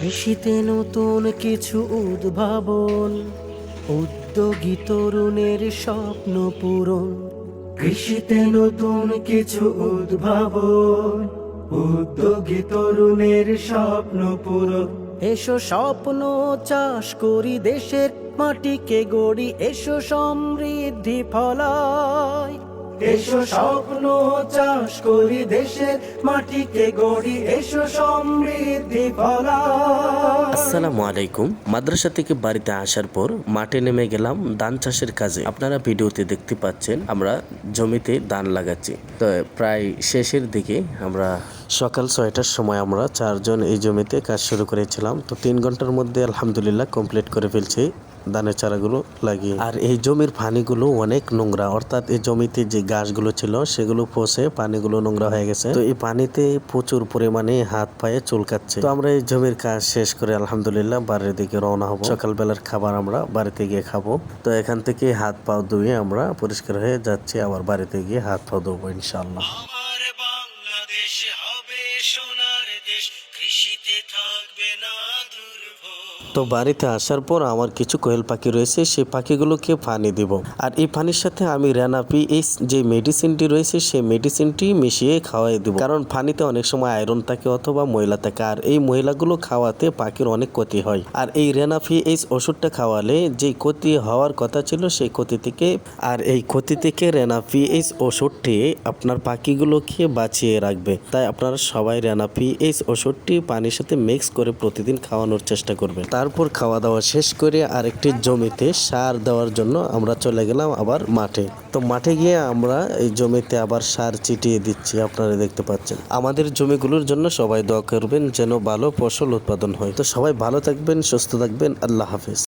কৃষিতে নতুন কিছু উদ্ভাবন, উদ্যোগী তরুণের স্বপ্ন পূরণ। কৃষিতে নতুন কিছু উদ্ভাবন, উদ্যোগী তরুণের স্বপ্ন পূরণ। এসো স্বপ্ন চাষ করি, দেশের মাটিকে গড়ি, এসো সমৃদ্ধি ফলায়। এসো স্বপ্ন চাষ করি, দেশের মাটিকে গড়ি, এসো সমৃদ্ধি ফলায়। আসসালামু আলাইকুম। মাদ্রাসা থেকে বাড়িতে আসার পর মাঠে নেমে গেলাম ধান চাষের কাজে। আপনারা ভিডিওতে দেখতে পাচ্ছেন আমরা জমিতে ধান লাগাচ্ছি। তো প্রায় শেষের দিকে আমরা সকাল 6টার সময় আমরা 4জন এই জমিতে কাজ শুরু করেছিলাম। তো 3 ঘন্টার মধ্যে আলহামদুলিল্লাহ কমপ্লিট করে ফেলছি ধানের চারাগুলো লাগিয়ে। আর এই জমির পানিগুলো অনেক নোংরা, অর্থাৎ এই জমিতে যে গাছগুলো ছিল সেগুলো পচে পানিগুলো নোংরা হয়ে গেছে। তো এই পানিতে প্রচুর পরিমাণে হাত পায়ে চুলকাচ্ছে। তো আমরা এই জমির কাজ শেষ করে আলহামদুলিল্লাহ বাড়ির দিকে রওনা হব। সকালবেলার খাবার আমরা বাড়িতে গিয়ে খাবো। তো এখান থেকে হাত পা ধুয়ে আমরা পরিষ্কার হয়ে যাচ্ছি, আবার বাড়িতে গিয়ে হাত পা ধোবো ইনশাআল্লাহ। আমার বাংলাদেশ হবে সোনার দেশ, কৃষিতে থাকবে না দুর্ভোগ। তো বাড়িতে আসার পর আমার কিছু কোয়েল পাখি রয়েছে, সেই পাখিগুলোকে পানি দিব। আর এই পানির সাথে আমি রেনাপি এই যে মেডিসিনটি রয়েছে সেই মেডিসিনটি মিশিয়ে খাওয়াই দিব, কারণ পানিতে অনেক সময় আয়রন থাকে অথবা ময়লা থাকে, আর এই ময়লাগুলো খাওয়াতে পাখির অনেক ক্ষতি হয়। আর এই রেনাপি এই ওষুধটা খাওয়ালে যে ক্ষতি হওয়ার কথা ছিল সেই ক্ষতি থেকে রেনাপি এই ওষুধটি আপনার পাখিগুলোকে বাঁচিয়ে রাখবে। তাই আপনারা সবাই রেনাপি এই ওষুধটি পানির সাথে মিক্স করে প্রতিদিন খাওয়ানোর চেষ্টা করবেন। তারপর খাওয়া দাওয়া শেষ করে আরেকটি জমিতে সার দেওয়ার জন্য আমরা চলে গেলাম আবার মাঠে। তো মাঠে গিয়ে আমরা এই জমিতে আবার সার ছিটিয়ে দিচ্ছি, আপনারা দেখতে পাচ্ছেন। আমাদের জমিগুলোর জন্য সবাই দোয়া করবেন যেন ভালো ফসল উৎপাদন হয়। তো সবাই ভালো থাকবেন, সুস্থ থাকবেন। আল্লাহ হাফেজ।